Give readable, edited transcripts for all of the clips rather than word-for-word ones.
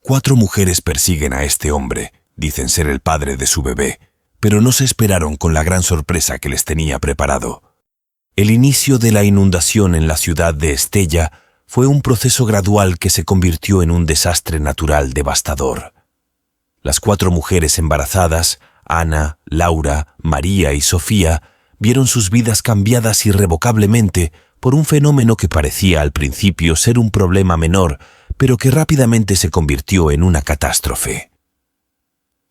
4 mujeres persiguen a este hombre, dicen ser el padre de su bebé, pero no se esperaron con la gran sorpresa que les tenía preparado. El inicio de la inundación en la ciudad de Estella fue un proceso gradual que se convirtió en un desastre natural devastador. Las 4 mujeres embarazadas, Ana, Laura, María y Sofía, vieron sus vidas cambiadas irrevocablemente por un fenómeno que parecía al principio ser un problema menor, pero que rápidamente se convirtió en una catástrofe.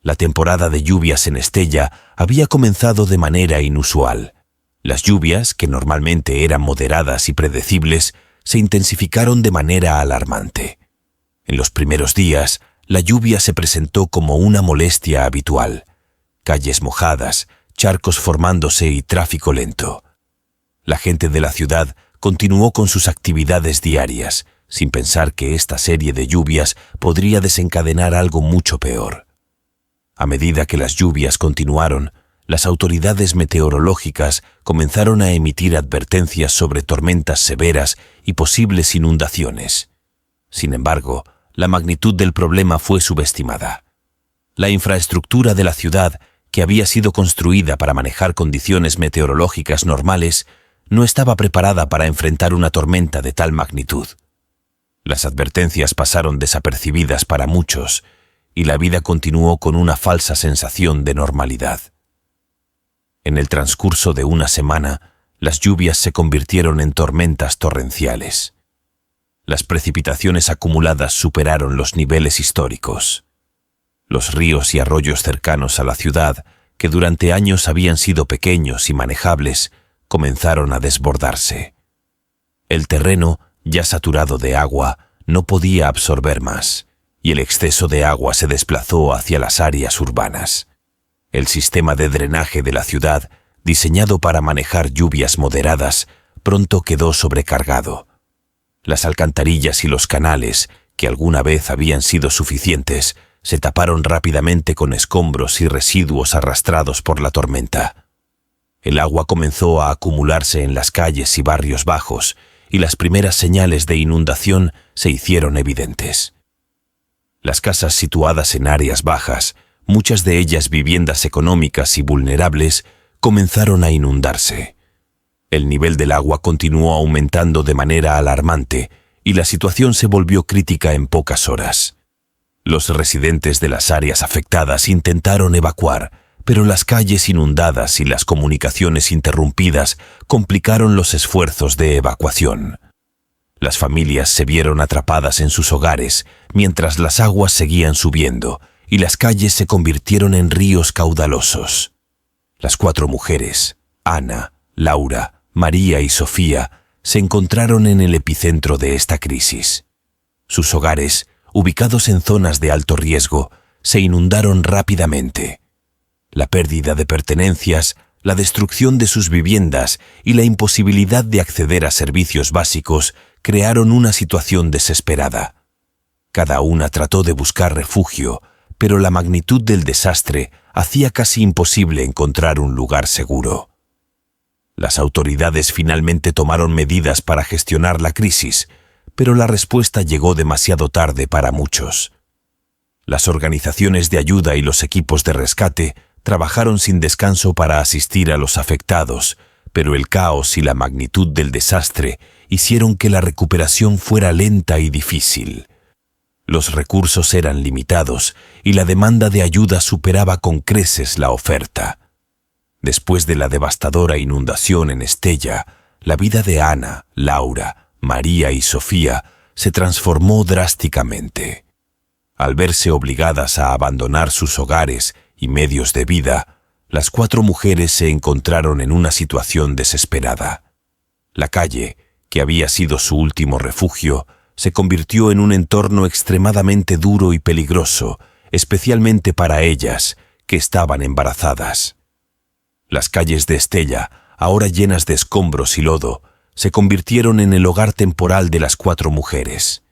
La temporada de lluvias en Estella había comenzado de manera inusual. Las lluvias, que normalmente eran moderadas y predecibles, se intensificaron de manera alarmante. En los primeros días, la lluvia se presentó como una molestia habitual. Calles mojadas, charcos formándose y tráfico lento. La gente de la ciudad continuó con sus actividades diarias, sin pensar que esta serie de lluvias podría desencadenar algo mucho peor. A medida que las lluvias continuaron, las autoridades meteorológicas comenzaron a emitir advertencias sobre tormentas severas y posibles inundaciones. Sin embargo, la magnitud del problema fue subestimada. La infraestructura de la ciudad, que había sido construida para manejar condiciones meteorológicas normales, no estaba preparada para enfrentar una tormenta de tal magnitud. Las advertencias pasaron desapercibidas para muchos, y la vida continuó con una falsa sensación de normalidad. En el transcurso de una semana, las lluvias se convirtieron en tormentas torrenciales. Las precipitaciones acumuladas superaron los niveles históricos. Los ríos y arroyos cercanos a la ciudad, que durante años habían sido pequeños y manejables, comenzaron a desbordarse. El terreno, ya saturado de agua, no podía absorber más, y el exceso de agua se desplazó hacia las áreas urbanas. El sistema de drenaje de la ciudad, diseñado para manejar lluvias moderadas, pronto quedó sobrecargado. Las alcantarillas y los canales, que alguna vez habían sido suficientes, se taparon rápidamente con escombros y residuos arrastrados por la tormenta. El agua comenzó a acumularse en las calles y barrios bajos, y las primeras señales de inundación se hicieron evidentes. Las casas situadas en áreas bajas, muchas de ellas viviendas económicas y vulnerables, comenzaron a inundarse. El nivel del agua continuó aumentando de manera alarmante y la situación se volvió crítica en pocas horas. Los residentes de las áreas afectadas intentaron evacuar, pero las calles inundadas y las comunicaciones interrumpidas complicaron los esfuerzos de evacuación. Las familias se vieron atrapadas en sus hogares mientras las aguas seguían subiendo y las calles se convirtieron en ríos caudalosos. Las 4 mujeres, Ana, Laura, María y Sofía, se encontraron en el epicentro de esta crisis. Sus hogares, ubicados en zonas de alto riesgo, se inundaron rápidamente. La pérdida de pertenencias, la destrucción de sus viviendas y la imposibilidad de acceder a servicios básicos crearon una situación desesperada. Cada una trató de buscar refugio, pero la magnitud del desastre hacía casi imposible encontrar un lugar seguro. Las autoridades finalmente tomaron medidas para gestionar la crisis, pero la respuesta llegó demasiado tarde para muchos. Las organizaciones de ayuda y los equipos de rescate trabajaron sin descanso para asistir a los afectados, pero el caos y la magnitud del desastre hicieron que la recuperación fuera lenta y difícil. Los recursos eran limitados y la demanda de ayuda superaba con creces la oferta. Después de la devastadora inundación en Estella, la vida de Ana, Laura, María y Sofía se transformó drásticamente. Al verse obligadas a abandonar sus hogares y medios de vida, las 4 mujeres se encontraron en una situación desesperada. La calle, que había sido su último refugio, se convirtió en un entorno extremadamente duro y peligroso, especialmente para ellas, que estaban embarazadas. Las calles de Estella, ahora llenas de escombros y lodo, se convirtieron en el hogar temporal de las 4 mujeres.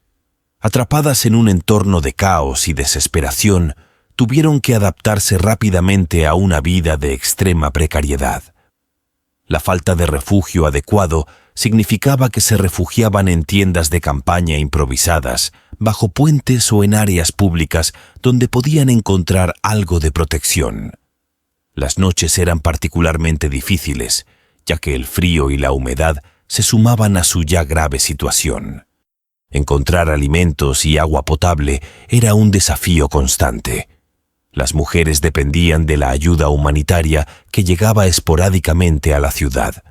Atrapadas en un entorno de caos y desesperación, tuvieron que adaptarse rápidamente a una vida de extrema precariedad. La falta de refugio adecuado significaba que se refugiaban en tiendas de campaña improvisadas, bajo puentes o en áreas públicas donde podían encontrar algo de protección. Las noches eran particularmente difíciles, ya que el frío y la humedad se sumaban a su ya grave situación. Encontrar alimentos y agua potable era un desafío constante. Las mujeres dependían de la ayuda humanitaria que llegaba esporádicamente a la ciudad.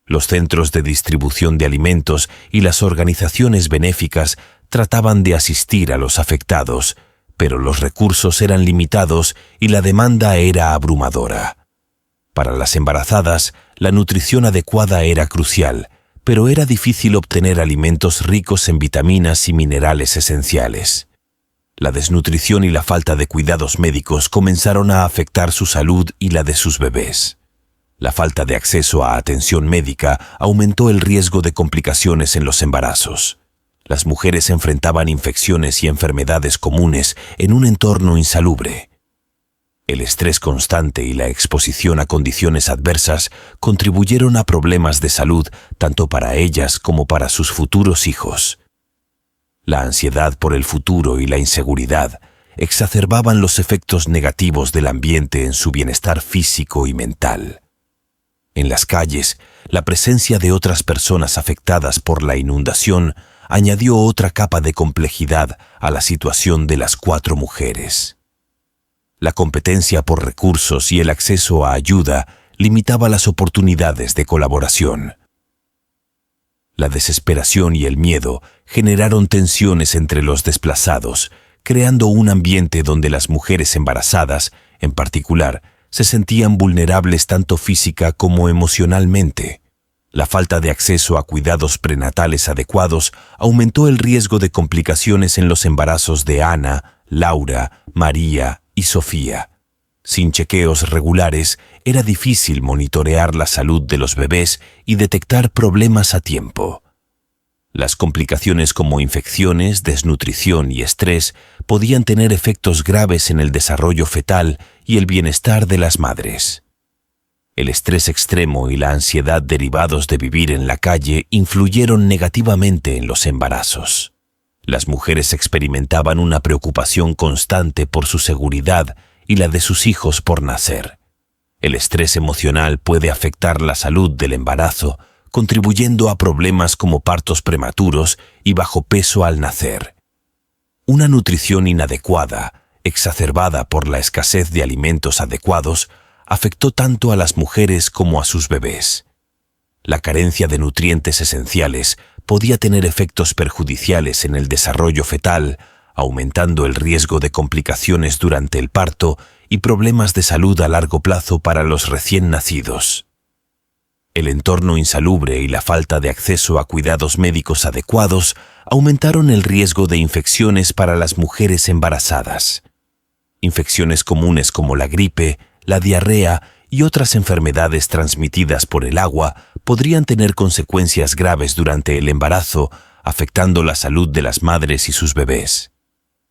Los centros de distribución de alimentos y las organizaciones benéficas trataban de asistir a los afectados, pero los recursos eran limitados y la demanda era abrumadora. Para las embarazadas, la nutrición adecuada era crucial, pero era difícil obtener alimentos ricos en vitaminas y minerales esenciales. La desnutrición y la falta de cuidados médicos comenzaron a afectar su salud y la de sus bebés. La falta de acceso a atención médica aumentó el riesgo de complicaciones en los embarazos. Las mujeres enfrentaban infecciones y enfermedades comunes en un entorno insalubre. El estrés constante y la exposición a condiciones adversas contribuyeron a problemas de salud tanto para ellas como para sus futuros hijos. La ansiedad por el futuro y la inseguridad exacerbaban los efectos negativos del ambiente en su bienestar físico y mental. En las calles, la presencia de otras personas afectadas por la inundación añadió otra capa de complejidad a la situación de las 4 mujeres. La competencia por recursos y el acceso a ayuda limitaba las oportunidades de colaboración. La desesperación y el miedo generaron tensiones entre los desplazados, creando un ambiente donde las mujeres embarazadas, en particular, se sentían vulnerables tanto física como emocionalmente. La falta de acceso a cuidados prenatales adecuados aumentó el riesgo de complicaciones en los embarazos de Ana, Laura, María y Sofía. Sin chequeos regulares, era difícil monitorear la salud de los bebés y detectar problemas a tiempo. Las complicaciones como infecciones, desnutrición y estrés podían tener efectos graves en el desarrollo fetal y el bienestar de las madres. El estrés extremo y la ansiedad derivados de vivir en la calle influyeron negativamente en los embarazos. Las mujeres experimentaban una preocupación constante por su seguridad y la de sus hijos por nacer. El estrés emocional puede afectar la salud del embarazo, contribuyendo a problemas como partos prematuros y bajo peso al nacer. Una nutrición inadecuada, exacerbada por la escasez de alimentos adecuados, afectó tanto a las mujeres como a sus bebés. La carencia de nutrientes esenciales podía tener efectos perjudiciales en el desarrollo fetal, aumentando el riesgo de complicaciones durante el parto y problemas de salud a largo plazo para los recién nacidos. El entorno insalubre y la falta de acceso a cuidados médicos adecuados aumentaron el riesgo de infecciones para las mujeres embarazadas. Infecciones comunes como la gripe, la diarrea y otras enfermedades transmitidas por el agua podrían tener consecuencias graves durante el embarazo, afectando la salud de las madres y sus bebés.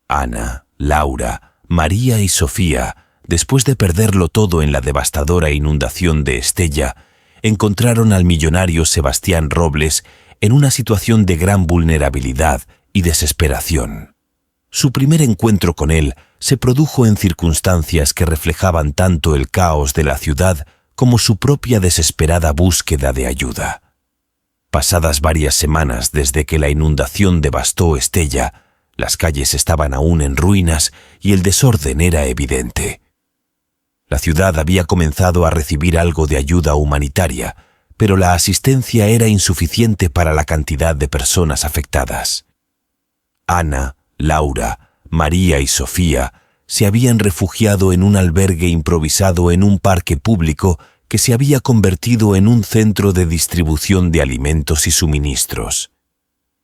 Ana, Laura, María y Sofía, después de perderlo todo en la devastadora inundación de Estella, encontraron al millonario Sebastián Robles en una situación de gran vulnerabilidad y desesperación. Su primer encuentro con él se produjo en circunstancias que reflejaban tanto el caos de la ciudad como su propia desesperada búsqueda de ayuda. Pasadas varias semanas desde que la inundación devastó Estella, las calles estaban aún en ruinas y el desorden era evidente. La ciudad había comenzado a recibir algo de ayuda humanitaria, pero la asistencia era insuficiente para la cantidad de personas afectadas. Ana, Laura, María y Sofía se habían refugiado en un albergue improvisado en un parque público que se había convertido en un centro de distribución de alimentos y suministros.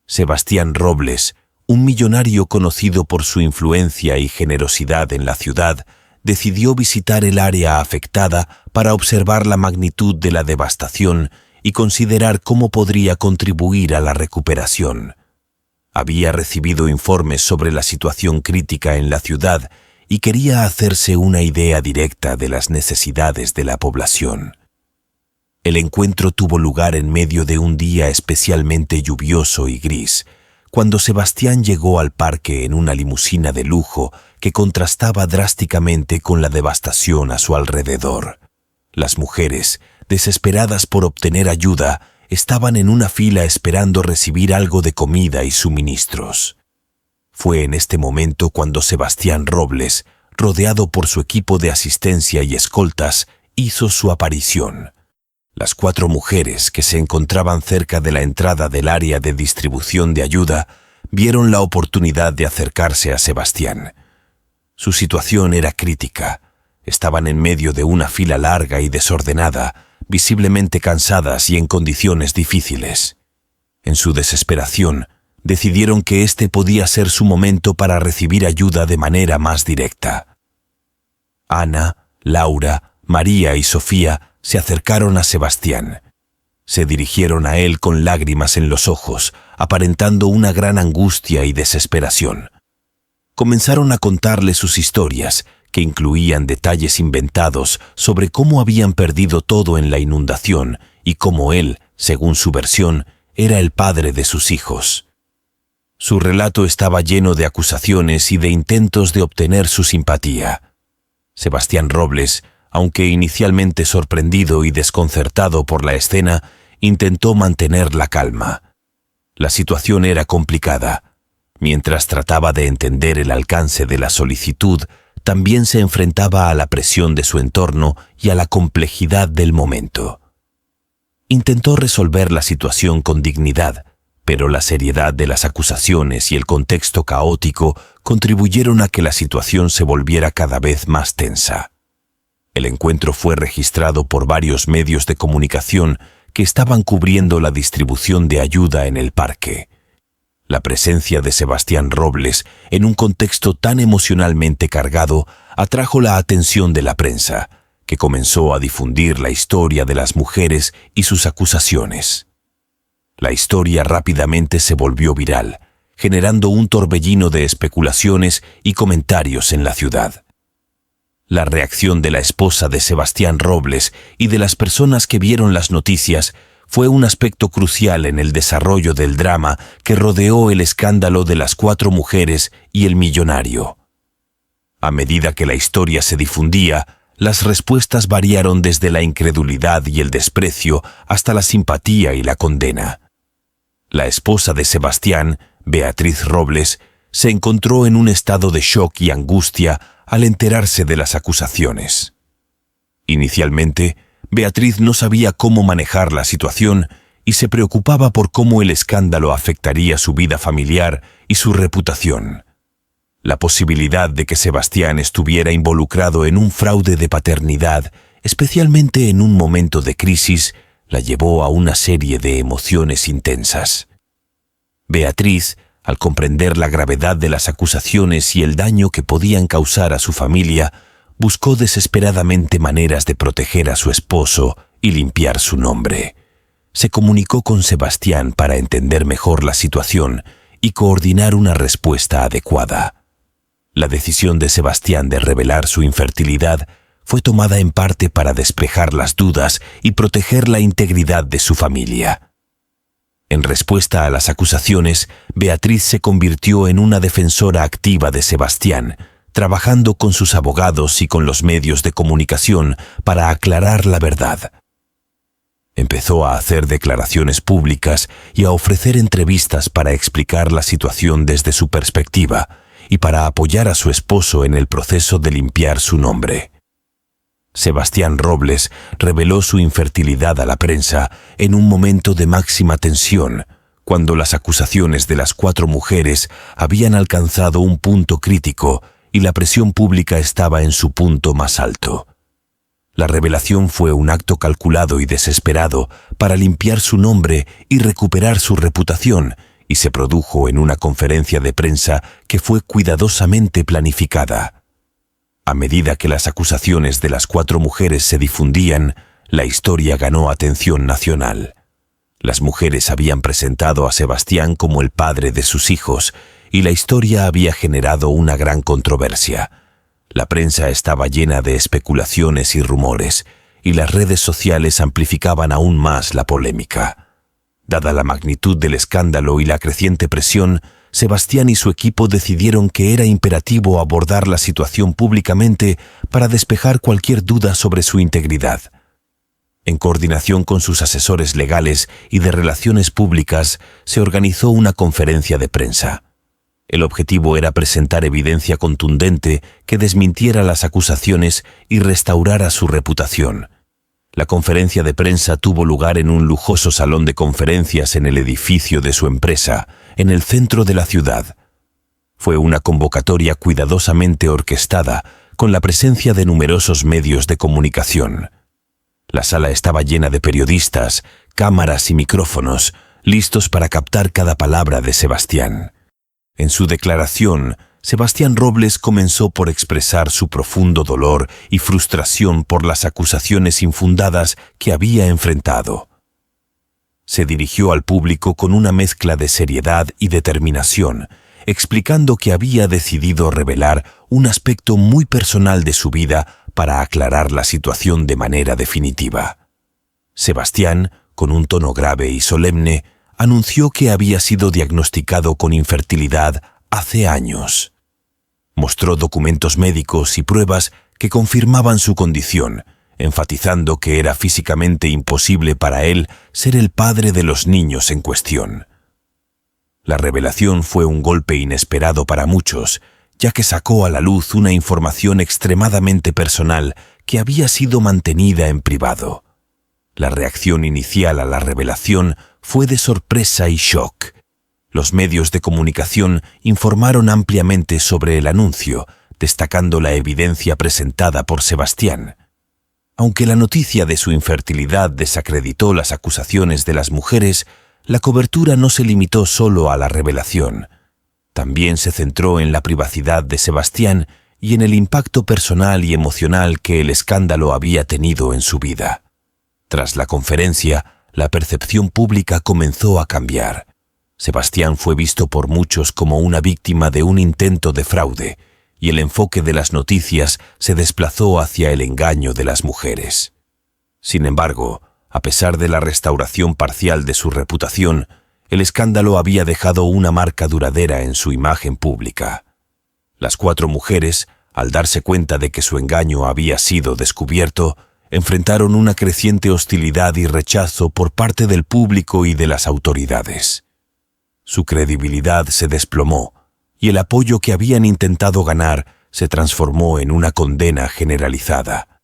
Sebastián Robles, un millonario conocido por su influencia y generosidad en la ciudad, decidió visitar el área afectada para observar la magnitud de la devastación y considerar cómo podría contribuir a la recuperación. Había recibido informes sobre la situación crítica en la ciudad y quería hacerse una idea directa de las necesidades de la población. El encuentro tuvo lugar en medio de un día especialmente lluvioso y gris, cuando Sebastián llegó al parque en una limusina de lujo que contrastaba drásticamente con la devastación a su alrededor. Las mujeres, desesperadas por obtener ayuda, estaban en una fila esperando recibir algo de comida y suministros. Fue en este momento cuando Sebastián Robles, rodeado por su equipo de asistencia y escoltas, hizo su aparición. Las 4 mujeres que se encontraban cerca de la entrada del área de distribución de ayuda vieron la oportunidad de acercarse a Sebastián. Su situación era crítica. Estaban en medio de una fila larga y desordenada, visiblemente cansadas y en condiciones difíciles. En su desesperación, decidieron que este podía ser su momento para recibir ayuda de manera más directa. Ana, Laura, María y Sofía se acercaron a Sebastián. Se dirigieron a él con lágrimas en los ojos, aparentando una gran angustia y desesperación. Comenzaron a contarle sus historias, que incluían detalles inventados sobre cómo habían perdido todo en la inundación y cómo él, según su versión, era el padre de sus hijos. Su relato estaba lleno de acusaciones y de intentos de obtener su simpatía. Sebastián Robles, aunque inicialmente sorprendido y desconcertado por la escena, intentó mantener la calma. La situación era complicada. Mientras trataba de entender el alcance de la solicitud, también se enfrentaba a la presión de su entorno y a la complejidad del momento. Intentó resolver la situación con dignidad, pero la seriedad de las acusaciones y el contexto caótico contribuyeron a que la situación se volviera cada vez más tensa. El encuentro fue registrado por varios medios de comunicación que estaban cubriendo la distribución de ayuda en el parque. La presencia de Sebastián Robles en un contexto tan emocionalmente cargado atrajo la atención de la prensa, que comenzó a difundir la historia de las mujeres y sus acusaciones. La historia rápidamente se volvió viral, generando un torbellino de especulaciones y comentarios en la ciudad. La reacción de la esposa de Sebastián Robles y de las personas que vieron las noticias fue un aspecto crucial en el desarrollo del drama que rodeó el escándalo de las 4 mujeres y el millonario. A medida que la historia se difundía, las respuestas variaron desde la incredulidad y el desprecio hasta la simpatía y la condena. La esposa de Sebastián, Beatriz Robles, se encontró en un estado de shock y angustia al enterarse de las acusaciones. Inicialmente, Beatriz no sabía cómo manejar la situación y se preocupaba por cómo el escándalo afectaría su vida familiar y su reputación. La posibilidad de que Sebastián estuviera involucrado en un fraude de paternidad, especialmente en un momento de crisis, la llevó a una serie de emociones intensas. Beatriz, al comprender la gravedad de las acusaciones y el daño que podían causar a su familia, buscó desesperadamente maneras de proteger a su esposo y limpiar su nombre. Se comunicó con Sebastián para entender mejor la situación y coordinar una respuesta adecuada. La decisión de Sebastián de revelar su infertilidad fue tomada en parte para despejar las dudas y proteger la integridad de su familia. En respuesta a las acusaciones, Beatriz se convirtió en una defensora activa de Sebastián, trabajando con sus abogados y con los medios de comunicación para aclarar la verdad. Empezó a hacer declaraciones públicas y a ofrecer entrevistas para explicar la situación desde su perspectiva y para apoyar a su esposo en el proceso de limpiar su nombre. Sebastián Robles reveló su infertilidad a la prensa en un momento de máxima tensión, cuando las acusaciones de las 4 mujeres habían alcanzado un punto crítico y la presión pública estaba en su punto más alto. La revelación fue un acto calculado y desesperado para limpiar su nombre y recuperar su reputación, y se produjo en una conferencia de prensa que fue cuidadosamente planificada. A medida que las acusaciones de las 4 mujeres se difundían, la historia ganó atención nacional. Las mujeres habían presentado a Sebastián como el padre de sus hijos, y la historia había generado una gran controversia. La prensa estaba llena de especulaciones y rumores, y las redes sociales amplificaban aún más la polémica. Dada la magnitud del escándalo y la creciente presión, Sebastián y su equipo decidieron que era imperativo abordar la situación públicamente para despejar cualquier duda sobre su integridad. En coordinación con sus asesores legales y de relaciones públicas, se organizó una conferencia de prensa. El objetivo era presentar evidencia contundente que desmintiera las acusaciones y restaurara su reputación. La conferencia de prensa tuvo lugar en un lujoso salón de conferencias en el edificio de su empresa, en el centro de la ciudad. Fue una convocatoria cuidadosamente orquestada, con la presencia de numerosos medios de comunicación. La sala estaba llena de periodistas, cámaras y micrófonos, listos para captar cada palabra de Sebastián. En su declaración, Sebastián Robles comenzó por expresar su profundo dolor y frustración por las acusaciones infundadas que había enfrentado. Se dirigió al público con una mezcla de seriedad y determinación, explicando que había decidido revelar un aspecto muy personal de su vida para aclarar la situación de manera definitiva. Sebastián, con un tono grave y solemne, anunció que había sido diagnosticado con infertilidad hace años. Mostró documentos médicos y pruebas que confirmaban su condición, enfatizando que era físicamente imposible para él ser el padre de los niños en cuestión. La revelación fue un golpe inesperado para muchos, ya que sacó a la luz una información extremadamente personal que había sido mantenida en privado. La reacción inicial a la revelación fue de sorpresa y shock. Los medios de comunicación informaron ampliamente sobre el anuncio, destacando la evidencia presentada por Sebastián. Aunque la noticia de su infertilidad desacreditó las acusaciones de las mujeres, la cobertura no se limitó solo a la revelación. También se centró en la privacidad de Sebastián y en el impacto personal y emocional que el escándalo había tenido en su vida. Tras la conferencia, la percepción pública comenzó a cambiar. Sebastián fue visto por muchos como una víctima de un intento de fraude, y el enfoque de las noticias se desplazó hacia el engaño de las mujeres. Sin embargo, a pesar de la restauración parcial de su reputación, el escándalo había dejado una marca duradera en su imagen pública. Las 4 mujeres, al darse cuenta de que su engaño había sido descubierto, enfrentaron una creciente hostilidad y rechazo por parte del público y de las autoridades. Su credibilidad se desplomó, y el apoyo que habían intentado ganar se transformó en una condena generalizada.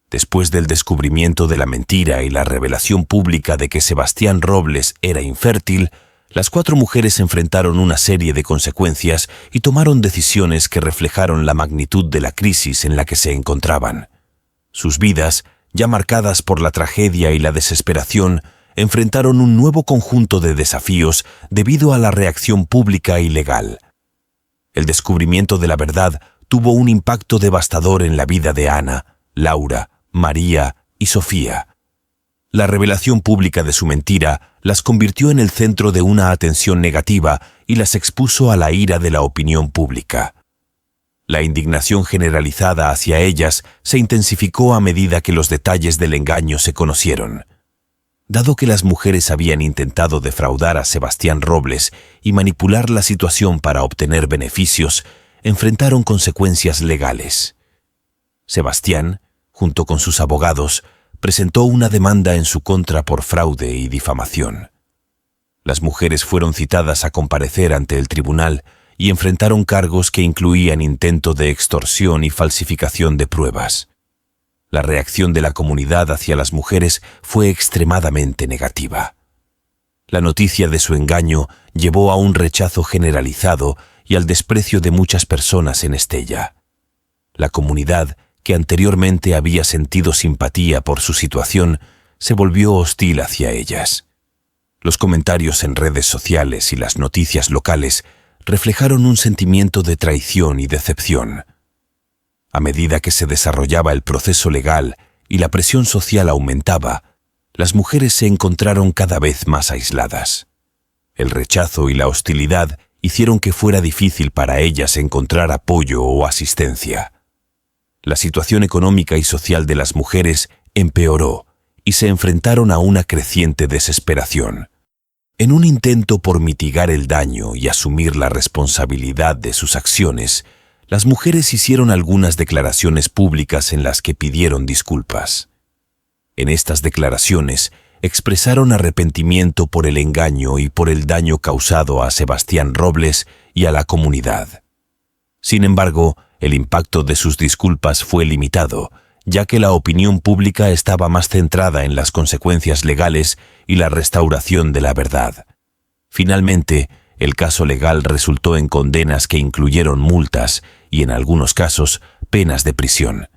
Después del descubrimiento de la mentira y la revelación pública de que Sebastián Robles era infértil, las 4 mujeres enfrentaron una serie de consecuencias y tomaron decisiones que reflejaron la magnitud de la crisis en la que se encontraban. Sus vidas, ya marcadas por la tragedia y la desesperación, enfrentaron un nuevo conjunto de desafíos debido a la reacción pública y legal. El descubrimiento de la verdad tuvo un impacto devastador en la vida de Ana, Laura, María y Sofía. La revelación pública de su mentira las convirtió en el centro de una atención negativa y las expuso a la ira de la opinión pública. La indignación generalizada hacia ellas se intensificó a medida que los detalles del engaño se conocieron. Dado que las mujeres habían intentado defraudar a Sebastián Robles y manipular la situación para obtener beneficios, enfrentaron consecuencias legales. Sebastián, junto con sus abogados, presentó una demanda en su contra por fraude y difamación. Las mujeres fueron citadas a comparecer ante el tribunal y enfrentaron cargos que incluían intento de extorsión y falsificación de pruebas. La reacción de la comunidad hacia las mujeres fue extremadamente negativa. La noticia de su engaño llevó a un rechazo generalizado y al desprecio de muchas personas en Estella. La comunidad, que anteriormente había sentido simpatía por su situación, se volvió hostil hacia ellas. Los comentarios en redes sociales y las noticias locales reflejaron un sentimiento de traición y decepción. A medida que se desarrollaba el proceso legal y la presión social aumentaba, las mujeres se encontraron cada vez más aisladas. El rechazo y la hostilidad hicieron que fuera difícil para ellas encontrar apoyo o asistencia. La situación económica y social de las mujeres empeoró y se enfrentaron a una creciente desesperación. En un intento por mitigar el daño y asumir la responsabilidad de sus acciones, las mujeres hicieron algunas declaraciones públicas en las que pidieron disculpas. En estas declaraciones expresaron arrepentimiento por el engaño y por el daño causado a Sebastián Robles y a la comunidad. Sin embargo, el impacto de sus disculpas fue limitado, ya que la opinión pública estaba más centrada en las consecuencias legales y la restauración de la verdad. Finalmente, el caso legal resultó en condenas que incluyeron multas y, en algunos casos, penas de prisión.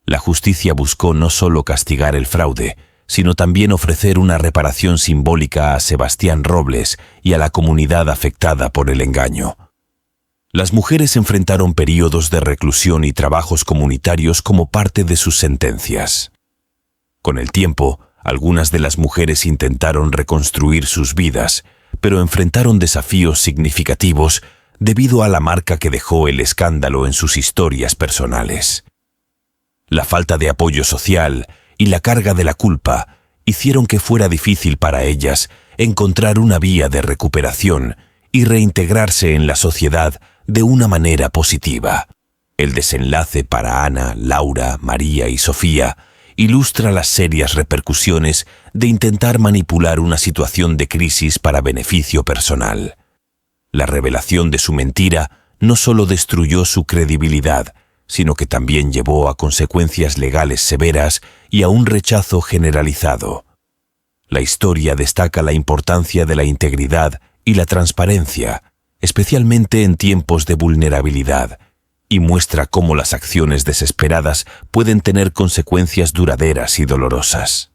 La justicia buscó no solo castigar el fraude, sino también ofrecer una reparación simbólica a Sebastián Robles y a la comunidad afectada por el engaño. Las mujeres enfrentaron períodos de reclusión y trabajos comunitarios como parte de sus sentencias. Con el tiempo, algunas de las mujeres intentaron reconstruir sus vidas, pero enfrentaron desafíos significativos debido a la marca que dejó el escándalo en sus historias personales. La falta de apoyo social y la carga de la culpa hicieron que fuera difícil para ellas encontrar una vía de recuperación y reintegrarse en la sociedad de una manera positiva. El desenlace para Ana, Laura, María y Sofía ilustra las serias repercusiones de intentar manipular una situación de crisis para beneficio personal. La revelación de su mentira no solo destruyó su credibilidad, sino que también llevó a consecuencias legales severas y a un rechazo generalizado. La historia destaca la importancia de la integridad y la transparencia, especialmente en tiempos de vulnerabilidad, y muestra cómo las acciones desesperadas pueden tener consecuencias duraderas y dolorosas.